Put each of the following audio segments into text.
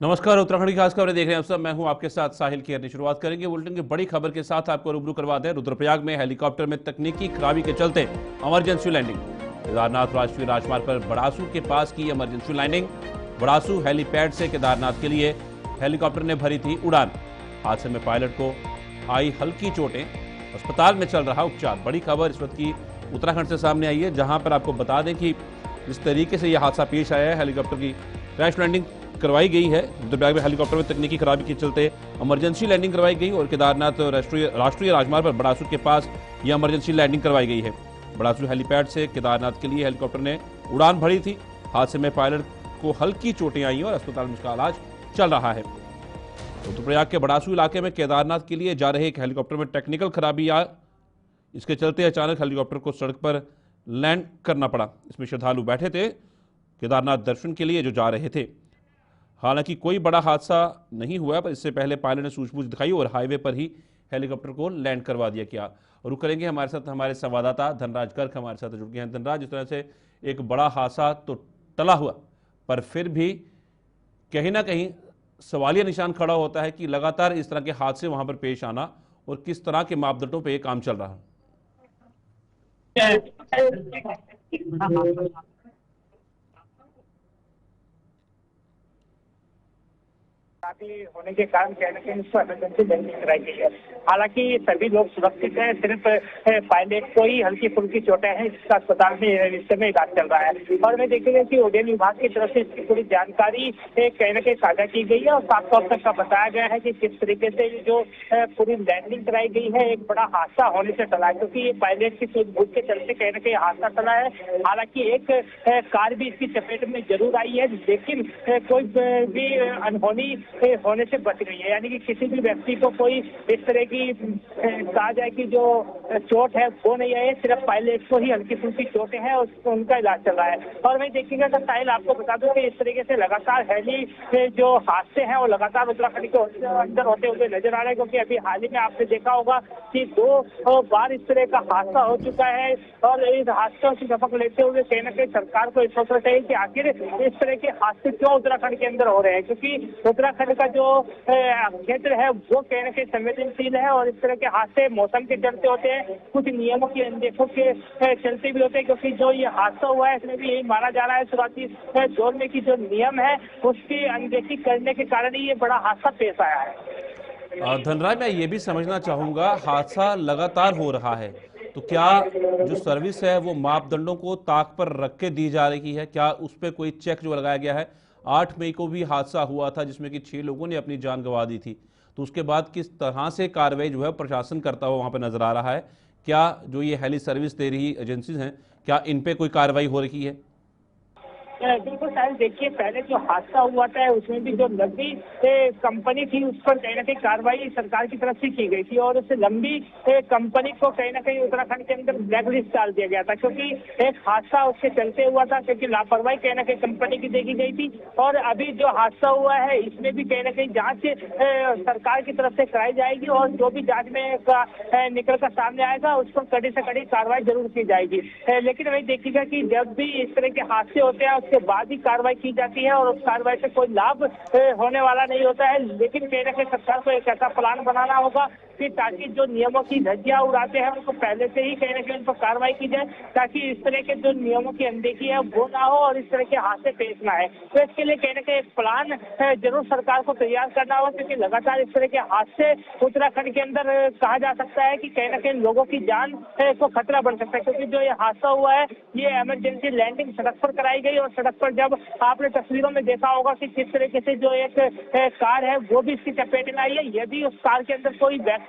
नमस्कार, उत्तराखंड की खास खबरें देख रहे हैं आप सब। मैं हूं आपके साथ साहिल खेरनी। शुरुआत करेंगे बुलेटिन की बड़ी खबर के साथ। आपको रूबरू करवाते हैं रुद्रप्रयाग में हेलीकॉप्टर में तकनीकी खराबी के चलते इमरजेंसी लैंडिंग। केदारनाथ राष्ट्रीय राजमार्ग पर बड़ासू के पास की इमरजेंसी लैंडिंग। बड़ासू हेलीपैड से केदारनाथ के लिए हेलीकॉप्टर ने भरी थी उड़ान। हादसे में पायलट को आई हल्की चोटें, अस्पताल में चल रहा उपचार। बड़ी खबर इस वक्त की उत्तराखंड से सामने आई है, जहां पर आपको बता दें कि जिस तरीके से यह हादसा पेश आया है, हेलीकॉप्टर की क्रैश लैंडिंग करवाई गई है। रुद्रप्रयाग में हेलीकॉप्टर में तकनीकी खराबी के चलते इमरजेंसी लैंडिंग करवाई गई और केदारनाथ राष्ट्रीय राजमार्ग पर बड़ासू के पास यह इमरजेंसी लैंडिंग करवाई गई है। बड़ासू हेलीपैड से केदारनाथ के लिए हेलीकॉप्टर ने उड़ान भरी थी। हादसे में पायलट को हल्की चोटें आई और अस्पताल में उसका इलाज चल रहा है। रुद्रप्रयाग के बड़ासू इलाके में केदारनाथ के लिए जा रहे एक हेलीकॉप्टर में टेक्निकल खराबी आई। इसके चलते अचानक हेलीकॉप्टर को सड़क पर लैंड करना पड़ा। इसमें श्रद्धालु बैठे थे केदारनाथ दर्शन के लिए जो जा रहे थे। हालांकि कोई बड़ा हादसा नहीं हुआ, पर इससे पहले पायलट ने सूझबूझ दिखाई और हाईवे पर ही हेलीकॉप्टर को लैंड करवा दिया गया। रुक करेंगे हमारे साथ हमारे संवाददाता धनराज गर्ग हमारे साथ जुड़ गए हैं। धनराज, इस तरह से एक बड़ा हादसा तो टला हुआ, पर फिर भी कहीं ना कहीं सवालिया निशान खड़ा होता है कि लगातार इस तरह के हादसे वहां पर पेश आना और किस तरह के मापदंडों पर यह काम चल रहा है। होने के कारण कहीं ना कहीं इसको इमरजेंसी लैंडिंग कराई गई है। हालांकि सभी लोग सुरक्षित हैं, सिर्फ पायलट को ही हल्की फुल्की चोटें हैं, जिसका अस्पताल में इस समय इलाज चल रहा है। और मैं देखेंगे कि उड्डयन विभाग की तरफ से इसकी पूरी जानकारी कहीं ना कहीं साझा की गई है और साफ तौर तक का बताया गया है कि किस तरीके से जो पूरी लैंडिंग कराई गई है एक बड़ा हादसा होने से टला है, क्योंकि ये पायलट की सूझबूझ के चलते कहीं ना कहीं हादसा टला है। हालांकि एक कार भी इसकी चपेट में जरूर आई है, लेकिन कोई भी अनहोनी होने से बच गई है। यानी कि किसी भी व्यक्ति को कोई इस तरह की कहा जाए कि जो चोट है वो नहीं आई है, सिर्फ पायलट को ही हल्की फुल्की चोटें हैं और उनका इलाज चल रहा है। और मैं देखिएगा तो साहिल आपको बता दूं कि इस तरीके से लगातार हेली जो हादसे हैं वो लगातार उत्तराखंड के अंदर होते हुए नजर आ रहे हैं, क्योंकि अभी हाल ही में आपने देखा होगा कि 2 बार इस तरह का हादसा हो चुका है। और इस हादसों की शपथ लेते हुए कहीं ना कहीं सरकार को सोचना चाहिए कि आखिर इस तरह के हादसे क्यों उत्तराखंड के अंदर हो रहे हैं, क्योंकि उत्तराखंड का जो क्षेत्र है वो कहीं ना कहीं संवेदनशील है और इस तरह के हादसे मौसम के चलते होते हैं, कुछ नियमों की अनदेखों के चलते भी होते हैं। क्योंकि जो ये हादसा हुआ है इसमें भी यही माना जा रहा है शुरुआती दौर में कि जो नियम है उसकी अनदेखी करने के कारण ही ये बड़ा हादसा पेश आया है। धनराज, मैं ये भी समझना चाहूंगा, हादसा लगातार हो रहा है तो क्या जो सर्विस है वो मापदंडों को ताक पर रख के दी जा रही है? क्या उस पर कोई चेक जो लगाया गया है? 8 मई को भी हादसा हुआ था जिसमें कि 6 लोगों ने अपनी जान गंवा दी थी, तो उसके बाद किस तरह से कार्रवाई जो है प्रशासन करता हुआ वहां पर नजर आ रहा है? क्या जो ये हेली सर्विस दे रही एजेंसीज हैं, क्या इन पे कोई कार्रवाई हो रही है? बिल्कुल साहिल, देखिए पहले जो हादसा हुआ था उसमें भी जो लंबी कंपनी थी उस पर कहीं ना कहीं कार्रवाई सरकार की तरफ से की गई थी और उस लंबी कंपनी को कहीं ना कहीं उत्तराखंड के अंदर ब्लैक लिस्ट डाल दिया गया था, क्योंकि एक हादसा उसके चलते हुआ था, क्योंकि लापरवाही कहीं ना कहीं कंपनी की देखी गई थी। और अभी जो हादसा हुआ है इसमें भी कहीं ना कहीं जांच सरकार की तरफ से कराई जाएगी और जो भी जांच में निकल कर सामने आएगा उस पर कड़ी से कड़ी कार्रवाई जरूर की जाएगी। लेकिन वही देखिएगा कि जब भी इस तरह के हादसे होते हैं उसके बाद ही कार्रवाई की जाती है और उस कार्रवाई से कोई लाभ होने वाला नहीं होता है। लेकिन कहीं ना कहीं सरकार को एक ऐसा प्लान बनाना होगा कि ताकि जो नियमों की धज्जियां उड़ाते हैं उनको पहले से ही कहीं ना कहीं उन पर कार्रवाई की जाए, ताकि इस तरह के जो नियमों की अनदेखी है वो ना हो और इस तरह के हादसे पेश ना आए। तो इसके लिए कहीं ना कहीं एक प्लान जरूर सरकार को तैयार करना होगा, क्योंकि लगातार इस तरह के हादसे उत्तराखंड के अंदर कहा जा सकता है कि कहीं ना कहीं लोगों की जान को खतरा बन सकता है। क्योंकि जो ये हादसा हुआ है ये इमरजेंसी लैंडिंग सड़क पर कराई गई और सड़क पर जब आपने तस्वीरों में देखा होगा कि किस तरीके से जो एक कार है वो भी इसकी चपेट में आई है। यदि उस कार के अंदर कोई व्यक्ति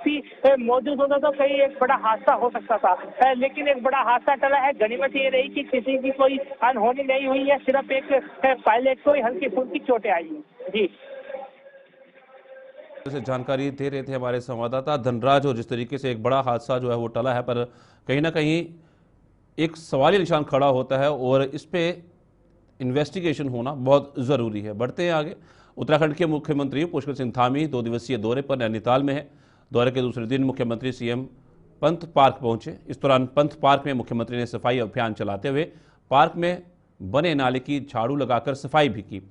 मौजूद होता तो कहीं एक बड़ा हादसा हो सकता था, लेकिन एक बड़ा हादसा टला है। गनीमत ये रही कि किसी की कोई अनहोनी नहीं हुई है, सिर्फ एक पायलट को हल्की फुल्की चोटें आई है। जी, जानकारी दे रहे थे हमारे संवाददाता धनराज। और जिस तरीके से एक बड़ा हादसा जो है वो टला है, पर कहीं ना कहीं एक सवालिया निशान खड़ा होता है और इस पे इन्वेस्टिगेशन होना बहुत ज़रूरी है। बढ़ते हैं आगे। उत्तराखंड के मुख्यमंत्री पुष्कर सिंह धामी 2 दिवसीय दौरे पर नैनीताल में है। दौरे के दूसरे दिन मुख्यमंत्री सीएम पंथ पार्क पहुंचे। इस दौरान पंथ पार्क में मुख्यमंत्री ने सफाई अभियान चलाते हुए पार्क में बने नाले की झाड़ू लगाकर सफाई भी की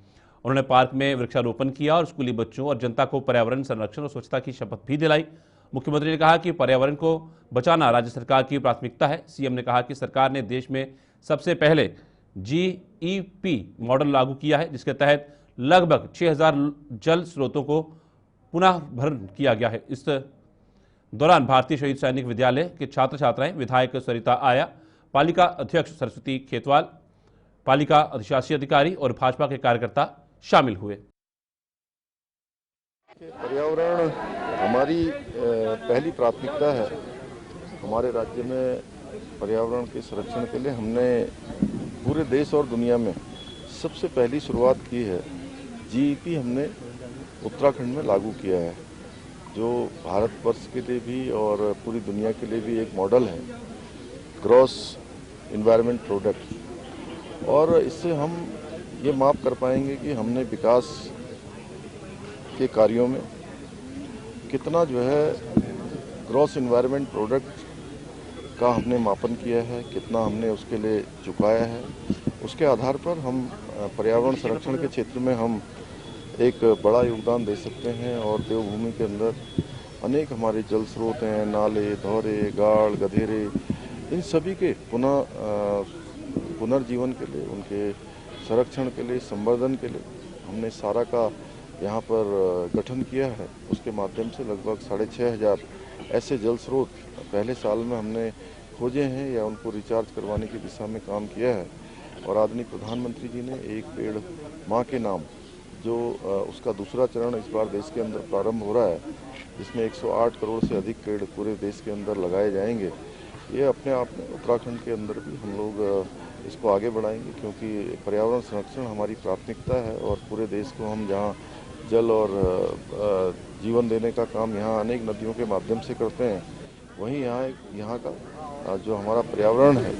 उन्होंने पार्क में वृक्षारोपण किया और स्कूली बच्चों और जनता को पर्यावरण संरक्षण और स्वच्छता की शपथ भी दिलाई। मुख्यमंत्री ने कहा कि पर्यावरण को बचाना राज्य सरकार की प्राथमिकता है। सीएम ने कहा कि सरकार ने देश में सबसे पहले GEP मॉडल लागू किया है, जिसके तहत लगभग 6000 जल स्रोतों को पुनः भरण किया गया है। इस दौरान भारतीय शहीद सैनिक विद्यालय के छात्र छात्राएं, विधायक सरिता आया, पालिका अध्यक्ष सरस्वती खेतवाल, पालिका अधिशासी अधिकारी और भाजपा के कार्यकर्ता शामिल हुए। पर्यावरण हमारी पहली प्राथमिकता है। हमारे राज्य में पर्यावरण के संरक्षण के लिए हमने पूरे देश और दुनिया में सबसे पहली शुरुआत की है। GEP हमने उत्तराखंड में लागू किया है, जो भारतवर्ष के लिए भी और पूरी दुनिया के लिए भी एक मॉडल है, ग्रॉस इन्वायरमेंट प्रोडक्ट। और इससे हम ये माप कर पाएंगे कि हमने विकास के कार्यों में कितना जो है ग्रॉस इन्वायरमेंट प्रोडक्ट का हमने मापन किया है, कितना हमने उसके लिए चुकाया है। उसके आधार पर हम पर्यावरण संरक्षण के क्षेत्र में हम एक बड़ा योगदान दे सकते हैं। और देवभूमि के अंदर अनेक हमारे जल स्रोत हैं, नाले, धौरे, गाड़, गधेरे, इन सभी के पुनर्जीवन के लिए, उनके संरक्षण के लिए, संवर्धन के लिए हमने सारा का यहाँ पर गठन किया है। उसके माध्यम से लगभग 6500 ऐसे जल स्रोत पहले साल में हमने खोजे हैं या उनको रिचार्ज करवाने की दिशा में काम किया है। और आदरणीय प्रधानमंत्री जी ने एक पेड़ माँ के नाम, जो उसका दूसरा चरण इस बार देश के अंदर प्रारंभ हो रहा है, जिसमें 108 करोड़ से अधिक पेड़ पूरे देश के अंदर लगाए जाएंगे। ये अपने आप में उत्तराखंड के अंदर भी हम लोग इसको आगे बढ़ाएंगे, क्योंकि पर्यावरण संरक्षण हमारी प्राथमिकता है। और पूरे देश को हम जहाँ जल और जीवन देने का काम यहाँ अनेक नदियों के माध्यम से करते हैं, वहीं यहाँ का जो हमारा पर्यावरण है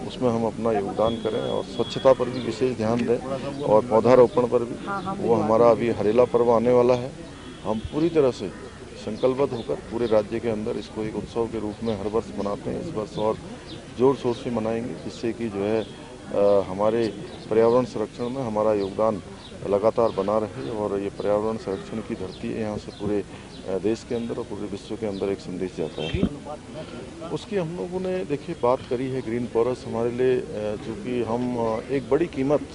उसमें हम अपना योगदान करें और स्वच्छता पर भी विशेष ध्यान दें और पौधारोपण पर भी। वो हमारा अभी हरेला पर्व आने वाला है। हम पूरी तरह से संकल्पबद्ध होकर पूरे राज्य के अंदर इसको एक उत्सव के रूप में हर वर्ष मनाते हैं। इस वर्ष और जोर शोर से मनाएंगे, जिससे कि जो है हमारे पर्यावरण संरक्षण में हमारा योगदान लगातार बना रहे। और ये पर्यावरण संरक्षण की धरती है, यहाँ से पूरे देश के अंदर और पूरे विश्व के अंदर एक संदेश जाता है। उसकी हम लोगों ने देखिए बात करी है। ग्रीन फॉरेस्ट हमारे लिए, चूँकि हम एक बड़ी कीमत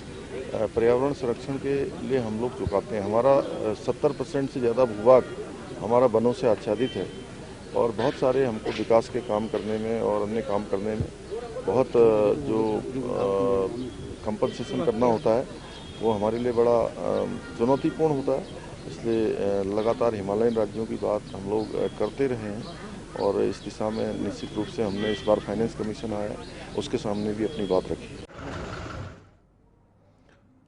पर्यावरण संरक्षण के लिए हम लोग चुकाते हैं। हमारा 70% से ज़्यादा भूभाग हमारा वनों से आच्छादित है और बहुत सारे हमको विकास के काम करने में और अन्य काम करने में बहुत जो कंपनसेशन करना होता है, वो हमारे लिए बड़ा चुनौतीपूर्ण होता है। इसलिए लगातार हिमालयन राज्यों की बात हम लोग करते रहे हैं और इस दिशा में निश्चित रूप से हमने इस बार फाइनेंस कमीशन आया, उसके सामने भी अपनी बात रखी।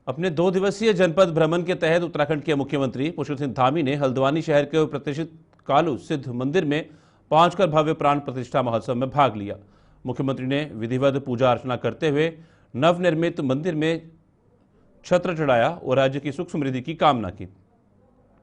अपने 2 दिवसीय जनपद भ्रमण के तहत उत्तराखंड के मुख्यमंत्री पुष्कर सिंह धामी ने हल्द्वानी शहर के प्रतिष्ठित कालू सिद्ध मंदिर में पहुंचकर भव्य प्राण प्रतिष्ठा महोत्सव में भाग लिया। मुख्यमंत्री ने विधिवत पूजा अर्चना करते हुए नवनिर्मित मंदिर में छत्र चढ़ाया और राज्य की सुख समृद्धि की कामना की।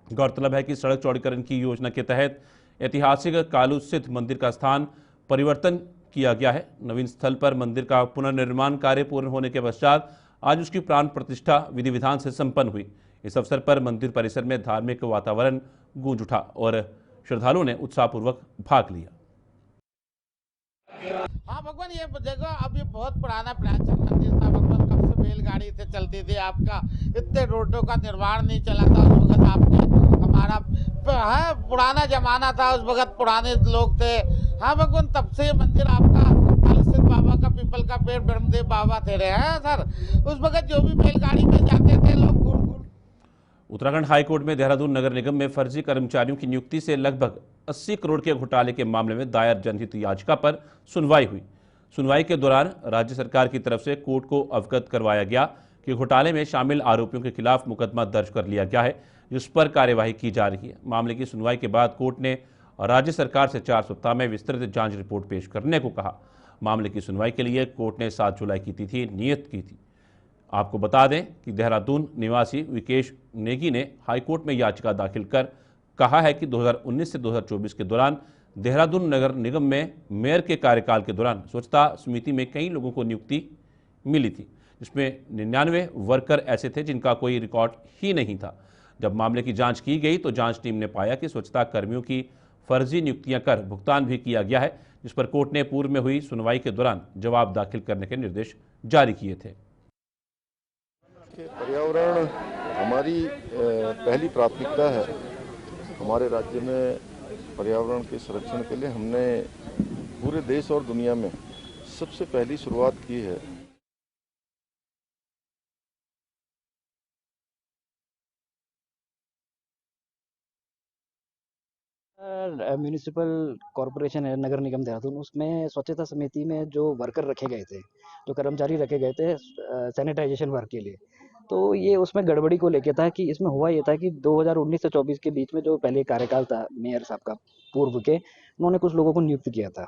गौरतलब है कि सड़क चौड़ीकरण की योजना के तहत ऐतिहासिक कालू सिद्ध मंदिर का स्थान परिवर्तन किया गया है। नवीन स्थल पर मंदिर का पुनर्निर्माण कार्य पूर्ण होने के पश्चात आज उसकी प्राण प्रतिष्ठा विधि विधान से संपन्न हुई। इस अवसर पर मंदिर परिसर में धार्मिक वातावरण गूंज उठा और श्रद्धालुओं ने उत्साहपूर्वक भाग लिया। हाँ भगवान, ये देखो अब ये बहुत पुराना प्राचीन मंदिर था भगवान। कब से बैलगाड़ी से चलती थी, आपका इतने रोडों का निर्माण नहीं चला था उस वक्त। आपके हमारा है पुराना जमाना था, उस वक्त पुराने लोग थे। हाँ भगवान, तब से ये मंदिर आपका कालसिद्ध बाबा का पीपल का पेड़ ब्रह्मदेव बाबा थे रहे हैं सर। उस वक्त जो भी बैलगाड़ी में जाते थे लोग। उत्तराखंड हाईकोर्ट में देहरादून नगर निगम में फर्जी कर्मचारियों की नियुक्ति से लगभग 80 करोड़ के घोटाले के मामले में दायर जनहित याचिका पर सुनवाई हुई। सुनवाई के दौरान राज्य सरकार की तरफ से कोर्ट को अवगत करवाया गया कि घोटाले में शामिल आरोपियों के खिलाफ मुकदमा दर्ज कर लिया गया है, जिस पर कार्यवाही की जा रही है। मामले की सुनवाई के बाद कोर्ट ने राज्य सरकार से 4 सप्ताह में विस्तृत जांच रिपोर्ट पेश करने को कहा। मामले की सुनवाई के लिए कोर्ट ने 7 जुलाई की तिथि नियत की थी। आपको बता दें कि देहरादून निवासी विकेश नेगी ने हाईकोर्ट में याचिका दाखिल कर कहा है कि 2019 से 2024 के दौरान देहरादून नगर निगम में मेयर के कार्यकाल के दौरान स्वच्छता समिति में कई लोगों को नियुक्ति मिली थी, जिसमें 99 वर्कर ऐसे थे जिनका कोई रिकॉर्ड ही नहीं था। जब मामले की जांच की गई तो जांच टीम ने पाया कि स्वच्छता कर्मियों की फर्जी नियुक्तियां कर भुगतान भी किया गया है, जिस पर कोर्ट ने पूर्व में हुई सुनवाई के दौरान जवाब दाखिल करने के निर्देश जारी किए थे। पर्यावरण हमारी पहली प्राथमिकता है। हमारे राज्य में पर्यावरण के संरक्षण के लिए हमने पूरे देश और दुनिया में सबसे पहली शुरुआत की है। म्यूनिसिपल कॉरपोरेशन है, नगर निगम देहरादून, उसमें स्वच्छता समिति में जो वर्कर रखे गए थे, जो कर्मचारी रखे गए थे सैनिटाइजेशन वर्क के लिए, तो ये उसमें गड़बड़ी को लेके था कि इसमें हुआ ये था कि 2019 से 24 के बीच में जो पहले कार्यकाल था मेयर साहब का पूर्व के, उन्होंने कुछ लोगों को नियुक्त किया था।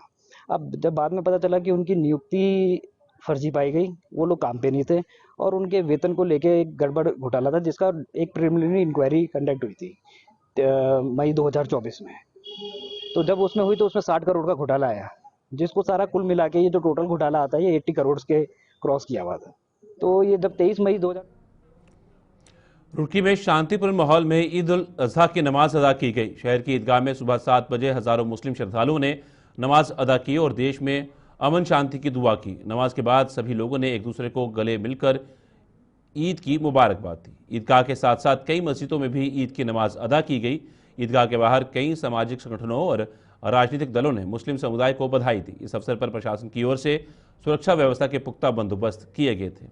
अब जब बाद में पता चला कि उनकी नियुक्ति फर्जी पाई गई, वो लोग काम पे नहीं थे और उनके वेतन को लेके एक गड़बड़ घोटाला था, जिसका एक प्रिलिमिनरी इंक्वायरी कंडक्ट हुई थी मई 2024 में। तो जब उसमें हुई तो उसमें 60 करोड़ का घोटाला आया, जिसको सारा कुल मिला के ये जो टोटल घोटाला आता है ये 80 करोड़ के क्रॉस किया हुआ था। तो ये जब 23 मई 2000 रुड़की में शांतिपूर्ण माहौल में ईद उल अजहा की नमाज अदा की गई। शहर की ईदगाह में सुबह 7 बजे हजारों मुस्लिम श्रद्धालुओं ने नमाज अदा की और देश में अमन शांति की दुआ की। नमाज के बाद सभी लोगों ने एक दूसरे को गले मिलकर ईद की मुबारकबाद दी। ईदगाह के साथ साथ कई मस्जिदों में भी ईद की नमाज अदा की गई। ईदगाह के बाहर कई सामाजिक संगठनों और राजनीतिक दलों ने मुस्लिम समुदाय को बधाई दी। इस अवसर पर प्रशासन की ओर से सुरक्षा व्यवस्था के पुख्ता बंदोबस्त किए गए थे।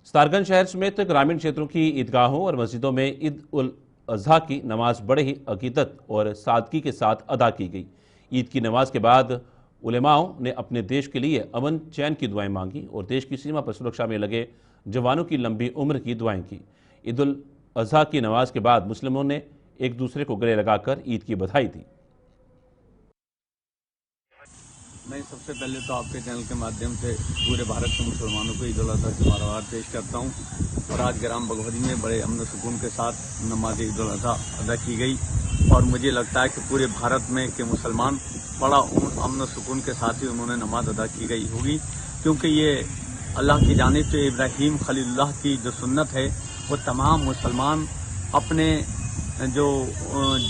सितारगंज शहर समेत ग्रामीण क्षेत्रों की ईदगाहों और मस्जिदों में ईद उल अजहा की नमाज बड़े ही अकीदत और सादगी के साथ अदा की गई। ईद की नमाज के बाद उलेमाओं ने अपने देश के लिए अमन चैन की दुआएं मांगी और देश की सीमा पर सुरक्षा में लगे जवानों की लंबी उम्र की दुआएं की। ईद उल अजहा की नमाज के बाद मुस्लिमों ने एक दूसरे को गले लगाकर ईद की बधाई दी। मैं सबसे पहले तो आपके चैनल के माध्यम से पूरे भारत के मुसलमानों को ईद उल अजहा की मुबारकबाद पेश करता हूं। और आज ग्राम बघौरी में बड़े अमन सुकून के साथ नमाज ईद उल अजहा अदा की गई और मुझे लगता है कि पूरे भारत में के मुसलमान बड़ा अमन सुकून के साथ ही उन्होंने नमाज अदा की गई होगी, क्योंकि ये अल्लाह की जानिब से इब्राहीम खलीलुल्लाह की जो सुन्नत है वो तमाम मुसलमान अपने जो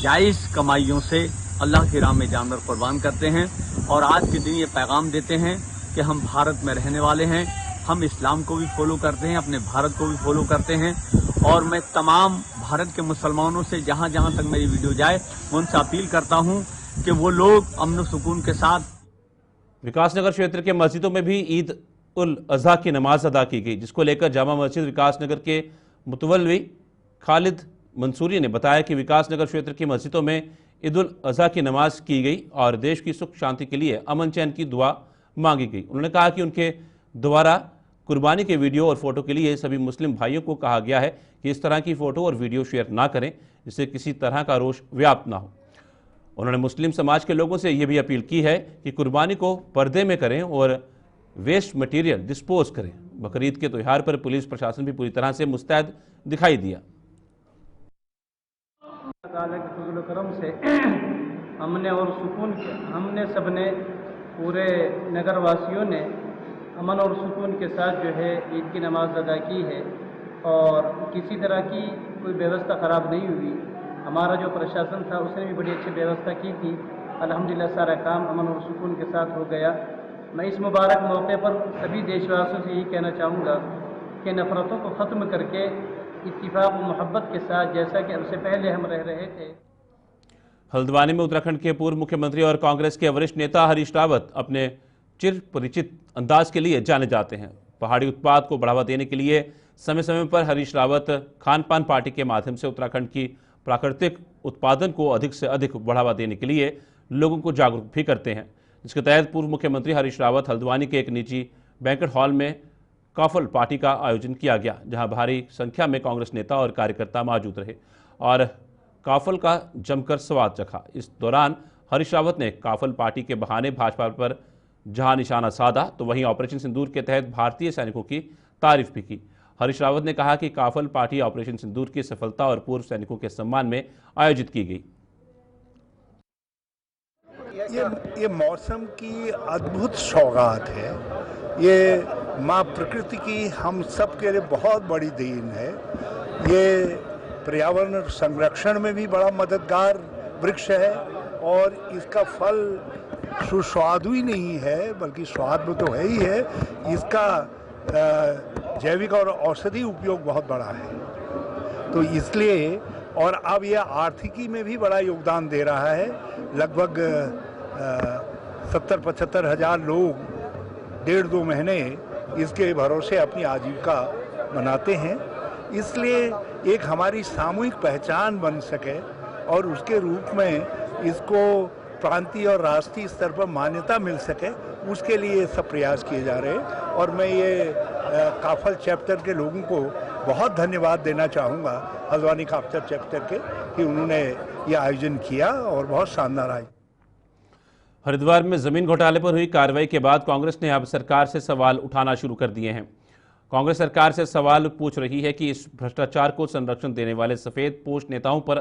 जायज़ कमाइयों से अल्लाह की राह में जानवर कुर्बान करते हैं और आज के दिन ये पैगाम देते हैं कि हम भारत में रहने वाले हैं, हम इस्लाम को भी फॉलो करते हैं, अपने भारत को भी फॉलो करते हैं। और मैं तमाम भारत के मुसलमानों से जहाँ जहाँ तक मेरी वीडियो जाए मैं उनसे अपील करता हूँ कि वो लोग अमन सुकून के साथ। विकासनगर क्षेत्र के मस्जिदों में भी ईद उल अजहा की नमाज अदा की गई, जिसको लेकर जामा मस्जिद विकासनगर के मुतवल्ली खालिद मंसूरी ने बताया कि विकासनगर क्षेत्र की मस्जिदों में ईद उल अजहा की नमाज की गई और देश की सुख शांति के लिए अमन चैन की दुआ मांगी गई। उन्होंने कहा कि उनके द्वारा कुर्बानी के वीडियो और फोटो के लिए सभी मुस्लिम भाइयों को कहा गया है कि इस तरह की फोटो और वीडियो शेयर ना करें, जिससे किसी तरह का रोष व्याप्त ना हो। उन्होंने मुस्लिम समाज के लोगों से यह भी अपील की है कि कुर्बानी को पर्दे में करें और वेस्ट मटेरियल डिस्पोज करें। बकरीद के त्यौहार पर पुलिस प्रशासन भी पूरी तरह से मुस्तैद दिखाई दिया। करम से हमने और सुकून हमने सबने पूरे नगर वासियों ने अमन और सुकून के साथ जो है ईद की नमाज अदा की है और किसी तरह की कोई व्यवस्था ख़राब नहीं हुई। हमारा जो प्रशासन था उसने भी बड़ी अच्छी व्यवस्था की थी। अल्हम्दुलिल्लाह सारा काम अमन और सुकून के साथ हो गया। मैं इस मुबारक मौके पर सभी देशवासियों से यही कहना चाहूँगा कि नफ़रतों को ख़त्म करके इत्तिफाक और मोहब्बत के साथ जैसा कि अब से पहले हम रह रहे थे। हल्द्वानी में उत्तराखंड के पूर्व मुख्यमंत्री और कांग्रेस के वरिष्ठ नेता हरीश रावत अपने चिर परिचित अंदाज के लिए जाने जाते हैं। पहाड़ी उत्पाद को बढ़ावा देने के लिए समय समय पर हरीश रावत खान पान पार्टी के माध्यम से उत्तराखंड की प्राकृतिक उत्पादन को अधिक से अधिक बढ़ावा देने के लिए लोगों को जागरूक भी करते हैं, जिसके तहत पूर्व मुख्यमंत्री हरीश रावत हल्द्वानी के एक निजी बैंक्वेट हॉल में काफल पार्टी का आयोजन किया गया, जहां भारी संख्या में कांग्रेस नेता और कार्यकर्ता मौजूद रहे और काफल का जमकर स्वाद चखा। इस दौरान हरीश रावत ने काफल पार्टी के बहाने भाजपा पर जहां निशाना साधा तो वहीं ऑपरेशन सिंदूर के तहत भारतीय सैनिकों की तारीफ भी की। हरीश रावत ने कहा कि काफल पार्टी ऑपरेशन सिंदूर की सफलता और पूर्व सैनिकों के सम्मान में आयोजित की गई। ये मौसम की अद्भुत सौगात है। ये माँ प्रकृति की हम सब के लिए बहुत बड़ी देन है। ये पर्यावरण संरक्षण में भी बड़ा मददगार वृक्ष है और इसका फल सुस्वादु ही नहीं है बल्कि स्वाद में तो है ही है। इसका जैविक और औषधि उपयोग बहुत बड़ा है, तो इसलिए और अब यह आर्थिकी में भी बड़ा योगदान दे रहा है। लगभग 70-75 हज़ार लोग 1.5-2 महीने इसके भरोसे अपनी आजीविका बनाते हैं। इसलिए एक हमारी सामूहिक पहचान बन सके और उसके रूप में इसको प्रांतीय और राष्ट्रीय स्तर पर मान्यता मिल सके, उसके लिए सब प्रयास किए जा रहे हैं। और मैं ये काफल चैप्टर के लोगों को बहुत धन्यवाद देना चाहूँगा, हल्द्वानी काफल चैप्टर के, कि उन्होंने ये आयोजन किया और बहुत शानदार आयोजन। हरिद्वार में जमीन घोटाले पर हुई कार्रवाई के बाद कांग्रेस ने अब सरकार से सवाल उठाना शुरू कर दिए हैं। कांग्रेस सरकार से सवाल पूछ रही है कि इस भ्रष्टाचार को संरक्षण देने वाले सफेद पोश नेताओं पर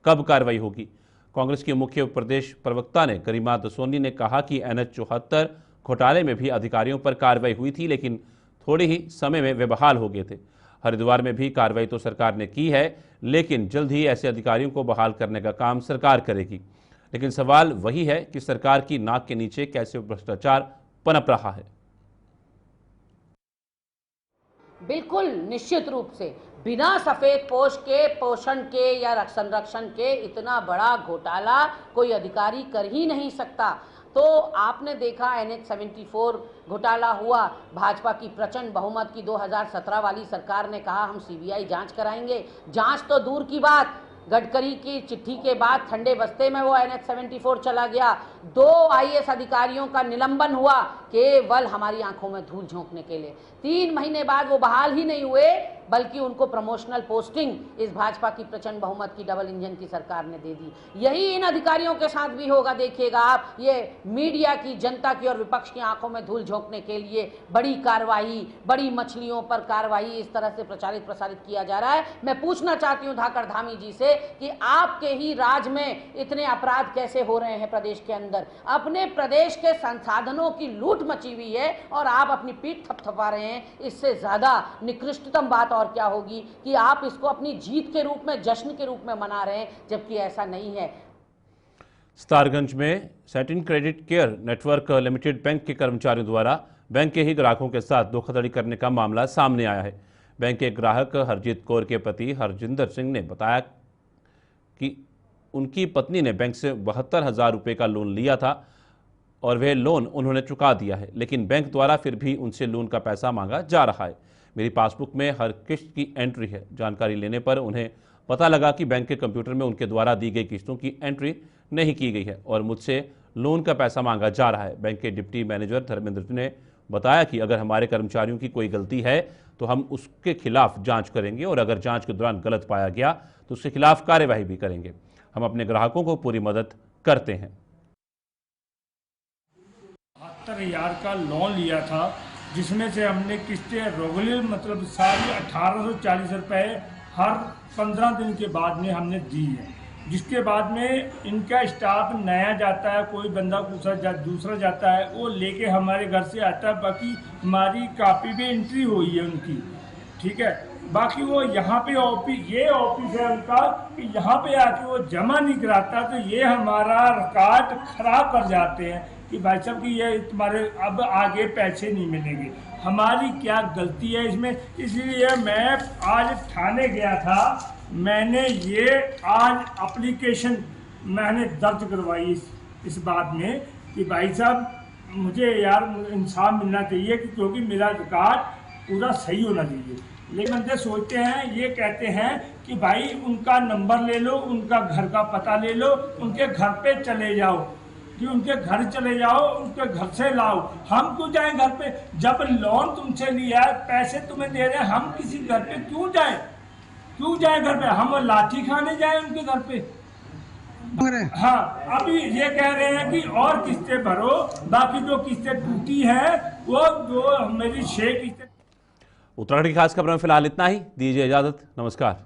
कब कार्रवाई होगी। कांग्रेस के मुख्य प्रदेश प्रवक्ता ने करीमा दसोनी ने कहा कि NH-74 घोटाले में भी अधिकारियों पर कार्रवाई हुई थी, लेकिन थोड़े ही समय में वे बहाल हो गए थे। हरिद्वार में भी कार्रवाई तो सरकार ने की है, लेकिन जल्द ही ऐसे अधिकारियों को बहाल करने का काम सरकार करेगी। लेकिन सवाल वही है कि सरकार की नाक के नीचे कैसे भ्रष्टाचार पनप रहा है। बिल्कुल निश्चित रूप से बिना सफेद पोश के, पोषण के या संरक्षण के इतना बड़ा घोटाला कोई अधिकारी कर ही नहीं सकता। तो आपने देखा NH-74 घोटाला हुआ, भाजपा की प्रचंड बहुमत की 2017 वाली सरकार ने कहा हम CBI जांच कराएंगे। जांच तो दूर की बात, गडकरी की चिट्ठी के बाद ठंडे बस्ते में वो NH-74 चला गया। 2 IAS अधिकारियों का निलंबन हुआ केवल हमारी आंखों में धूल झोंकने के लिए। 3 महीने बाद वो बहाल ही नहीं हुए, बल्कि उनको प्रमोशनल पोस्टिंग इस भाजपा की प्रचंड बहुमत की डबल इंजन की सरकार ने दे दी। यही इन अधिकारियों के साथ भी होगा, देखिएगा आप। ये मीडिया की, जनता की और विपक्ष की आंखों में धूल झोंकने के लिए बड़ी कार्रवाई, बड़ी मछलियों पर कार्रवाई इस तरह से प्रचारित प्रसारित किया जा रहा है। मैं पूछना चाहती हूँ धाकड़ धामी जी से कि आपके ही राज में इतने अपराध कैसे हो रहे हैं प्रदेश के अंदर। अपने प्रदेश के संसाधनों की लूट मची हुई है और आप अपनी पीठ थपथपा रहे हैं। इससे ज्यादा निकृष्टतम बात और क्या होगी कि आप इसको अपनी जीत के रूप में, जश्न के रूप में मना रहे हैं, जबकि ऐसा नहीं है। सितारगंज में satin credit care network limited bank के कर्मचारियों द्वारा बैंक के ही ग्राहकों के साथ धोखाधड़ी करने का मामला सामने आया है। बैंक के ग्राहक हरजीत कौर के पति हरजिंदर सिंह ने बताया कि उनकी पत्नी ने बैंक से 72,000 रुपये का लोन लिया था और वह लोन उन्होंने चुका दिया है, लेकिन बैंक द्वारा फिर भी उनसे लोन का पैसा मांगा जा रहा है। मेरी पासबुक में हर किस्त की एंट्री है। जानकारी लेने पर उन्हें पता लगा कि बैंक के कंप्यूटर में उनके द्वारा दी गई किस्तों की एंट्री नहीं की गई है और मुझसे लोन का पैसा मांगा जा रहा है। बैंक के डिप्टी मैनेजर धर्मेंद्र ने बताया कि अगर हमारे कर्मचारियों की कोई गलती है तो हम उसके खिलाफ जांच करेंगे और अगर जांच के दौरान गलत पाया गया तो उसके खिलाफ कार्यवाही भी करेंगे। हम अपने ग्राहकों को पूरी मदद करते हैं। 72,000 का लोन लिया था, जिसमें से हमने किस्तें रेगुलर मतलब सारी 1840 रुपये हर 15 दिन के बाद में हमने दी है। जिसके बाद में इनका स्टाफ नया जाता है, कोई बंदा दूसरा जाता है, वो लेके हमारे घर से आता है। बाकी हमारी कापी में एंट्री हुई है उनकी, ठीक है। बाकी वो यहाँ पे ये ऑफिस है उनका कि यहाँ पे आके वो जमा नहीं कराता, तो ये हमारा रिकॉर्ड खराब कर जाते हैं कि भाई साहब कि ये तुम्हारे अब आगे पैसे नहीं मिलेंगे। हमारी क्या गलती है इसमें? इसलिए मैं आज थाने गया था, मैंने ये आज एप्लीकेशन मैंने दर्ज करवाई इस बात में कि भाई साहब मुझे यार इंसाफ मिलना चाहिए, क्योंकि मेरा रिकॉर्ड पूरा सही होना चाहिए। लेकिन बंदे सोचते हैं, ये कहते हैं कि भाई उनका नंबर ले लो, उनका घर का पता ले लो, उनके घर पे चले जाओ, कि उनके घर चले जाओ, उनके घर से लाओ। हम क्यों जाएं घर पे? जब लोन तुमसे लिया है, पैसे तुम्हें दे रहे हैं, हम किसी घर पे क्यों जाएं? क्यों जाएं घर पे? हम लाठी खाने जाएं उनके घर पे? हाँ, अभी ये कह रहे हैं कि और किस्तें भरो, बाकी जो किस्तें टूटी है वो मेरी 6 किस्तें। उत्तराखंड की खास खबरों में फिलहाल इतना ही। दीजिए इजाजत, नमस्कार।